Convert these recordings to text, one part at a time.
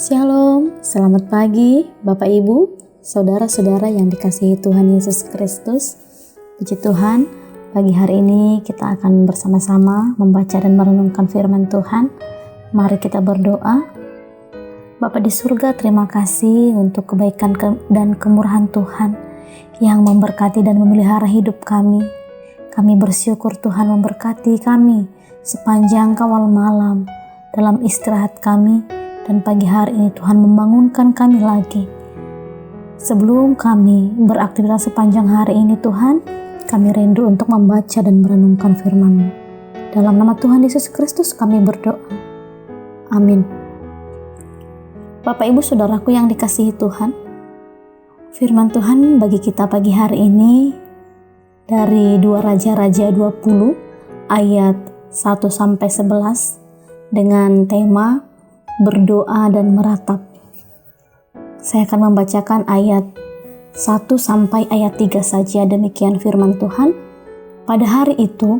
Shalom, selamat pagi Bapak Ibu, saudara-saudara yang dikasihi Tuhan Yesus Kristus. Puji Tuhan, pagi hari ini kita akan bersama-sama membaca dan merenungkan firman Tuhan. Mari kita berdoa. Bapa di surga, terima kasih untuk kebaikan dan kemurahan Tuhan yang memberkati dan memelihara hidup kami. Kami bersyukur Tuhan memberkati kami sepanjang kawal malam dalam istirahat kami. Dan pagi hari ini Tuhan membangunkan kami lagi. Sebelum kami beraktivitas sepanjang hari ini Tuhan, kami rindu untuk membaca dan merenungkan firman-Mu. Dalam nama Tuhan Yesus Kristus kami berdoa. Amin. Bapak Ibu Saudaraku yang dikasihi Tuhan, firman Tuhan bagi kita pagi hari ini dari 2 Raja-Raja 20 ayat 1-11 dengan tema berdoa dan meratap. Saya akan membacakan ayat 1 sampai ayat 3 saja. Demikian firman Tuhan. Pada hari itu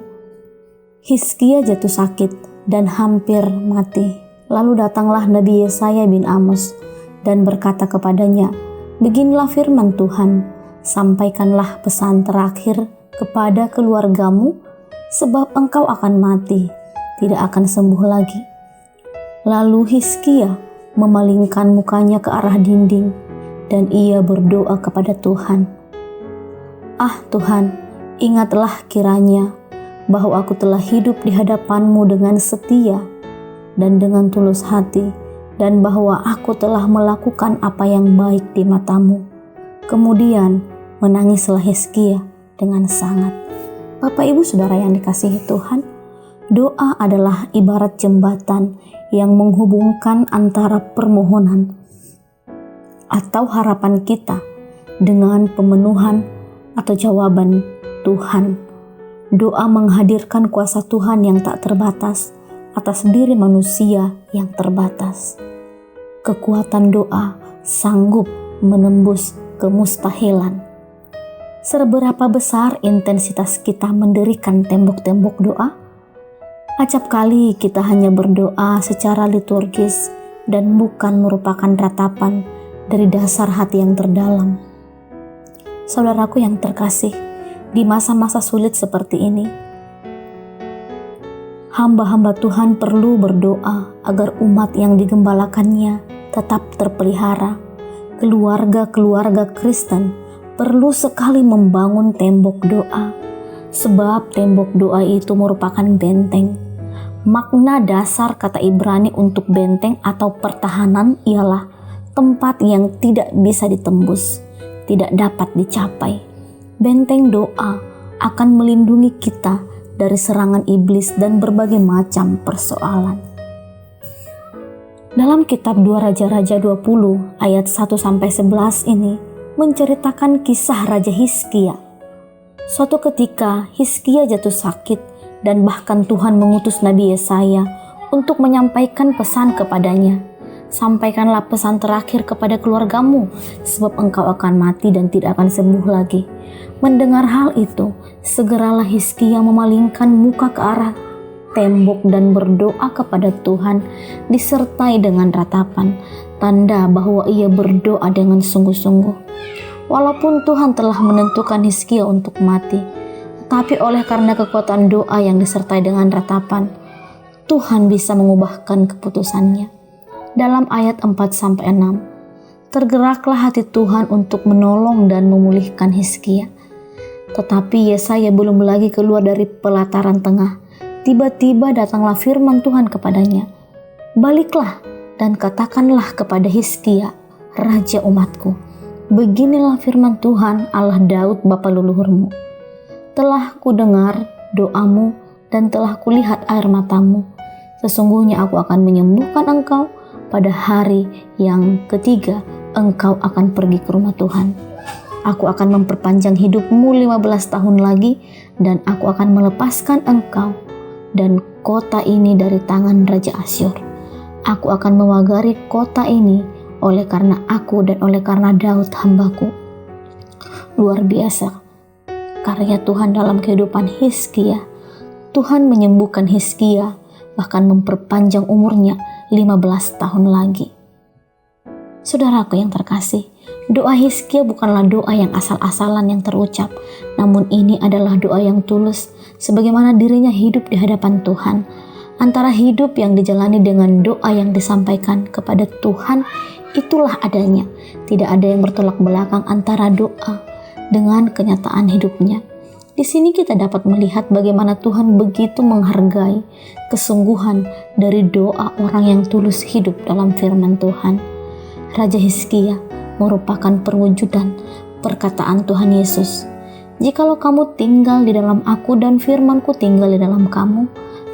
Hizkia jatuh sakit dan hampir mati. Lalu datanglah Nabi Yesaya bin Amos dan berkata kepadanya, "Beginilah firman Tuhan, sampaikanlah pesan terakhir kepada keluargamu, sebab engkau akan mati, tidak akan sembuh lagi." Lalu Hizkia memalingkan mukanya ke arah dinding dan ia berdoa kepada Tuhan. "Ah Tuhan, ingatlah kiranya bahwa aku telah hidup di hadapan-Mu dengan setia dan dengan tulus hati, dan bahwa aku telah melakukan apa yang baik di mata-Mu." Kemudian menangislah Hizkia dengan sangat. Bapak Ibu Saudara yang dikasihi Tuhan, doa adalah ibarat jembatan yang menghubungkan antara permohonan atau harapan kita dengan pemenuhan atau jawaban Tuhan. Doa menghadirkan kuasa Tuhan yang tak terbatas atas diri manusia yang terbatas. Kekuatan doa sanggup menembus kemustahilan. Seberapa besar intensitas kita mendirikan tembok-tembok doa? Acap kali kita hanya berdoa secara liturgis dan bukan merupakan ratapan dari dasar hati yang terdalam. Saudaraku yang terkasih, di masa-masa sulit seperti ini, hamba-hamba Tuhan perlu berdoa agar umat yang digembalakannya tetap terpelihara. Keluarga-keluarga Kristen perlu sekali membangun tembok doa, sebab tembok doa itu merupakan benteng. Makna dasar kata Ibrani untuk benteng atau pertahanan ialah tempat yang tidak bisa ditembus, tidak dapat dicapai. Benteng doa akan melindungi kita dari serangan iblis dan berbagai macam persoalan. Dalam kitab 2 Raja-Raja 20 ayat 1-11 ini menceritakan kisah Raja Hizkia. Suatu ketika Hizkia jatuh sakit dan bahkan Tuhan mengutus Nabi Yesaya untuk menyampaikan pesan kepadanya. "Sampaikanlah pesan terakhir kepada keluargamu, sebab engkau akan mati dan tidak akan sembuh lagi." Mendengar hal itu, segeralah Hizkia memalingkan muka ke arah tembok dan berdoa kepada Tuhan disertai dengan ratapan, tanda bahwa ia berdoa dengan sungguh-sungguh. Walaupun Tuhan telah menentukan Hizkia untuk mati, tapi oleh karena kekuatan doa yang disertai dengan ratapan, Tuhan bisa mengubahkan keputusannya. Dalam ayat 4-6, tergeraklah hati Tuhan untuk menolong dan memulihkan Hizkia. Tetapi Yesaya belum lagi keluar dari pelataran tengah. Tiba-tiba datanglah firman Tuhan kepadanya, "Baliklah dan katakanlah kepada Hizkia, raja umatku, beginilah firman Tuhan Allah Daud bapa leluhurmu. Telah kudengar doamu dan telah kulihat air matamu. Sesungguhnya aku akan menyembuhkan engkau. Pada hari yang ketiga engkau akan pergi ke rumah Tuhan. Aku akan memperpanjang hidupmu 15 tahun lagi, dan aku akan melepaskan engkau dan kota ini dari tangan Raja Asyur. Aku akan mewagari kota ini oleh karena aku dan oleh karena Daud hambaku." Luar biasa karya Tuhan dalam kehidupan Hizkia. Tuhan menyembuhkan Hizkia, bahkan memperpanjang umurnya 15 tahun lagi. Saudaraku yang terkasih, doa Hizkia bukanlah doa yang asal-asalan yang terucap, namun ini adalah doa yang tulus, sebagaimana dirinya hidup di hadapan Tuhan. Antara hidup yang dijalani dengan doa yang disampaikan kepada Tuhan, itulah adanya. Tidak ada yang bertolak belakang antara doa dengan kenyataan hidupnya. Di sini kita dapat melihat bagaimana Tuhan begitu menghargai kesungguhan dari doa orang yang tulus hidup dalam firman Tuhan. Raja Hizkia merupakan perwujudan perkataan Tuhan Yesus. Jikalau kamu tinggal di dalam aku dan firmanku tinggal di dalam kamu,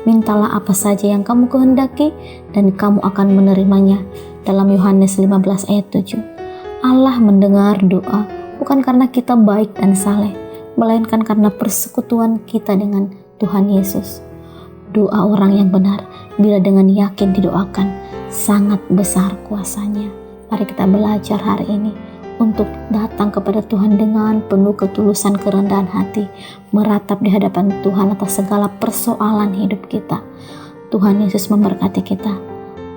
mintalah apa saja yang kamu kehendaki dan kamu akan menerimanya. Dalam Yohanes 15 ayat 7. Allah mendengar doa bukan karena kita baik dan saleh, melainkan karena persekutuan kita dengan Tuhan Yesus. Doa orang yang benar bila dengan yakin didoakan sangat besar kuasanya. Mari kita belajar hari ini untuk datang kepada Tuhan dengan penuh ketulusan kerendahan hati, meratap di hadapan Tuhan atas segala persoalan hidup kita. Tuhan Yesus memberkati kita.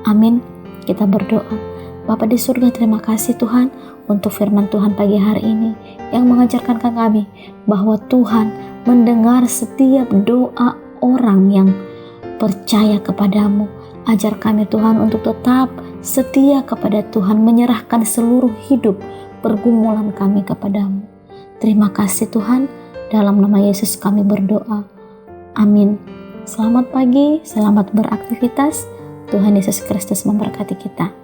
Amin. Kita berdoa. Bapa di surga, terima kasih Tuhan untuk firman Tuhan pagi hari ini yang mengajarkan kami bahwa Tuhan mendengar setiap doa orang yang percaya kepadamu. Ajar kami Tuhan untuk tetap setia kepada Tuhan, menyerahkan seluruh hidup pergumulan kami kepadamu. Terima kasih Tuhan, dalam nama Yesus kami berdoa. Amin. Selamat pagi, selamat beraktivitas. Tuhan Yesus Kristus memberkati kita.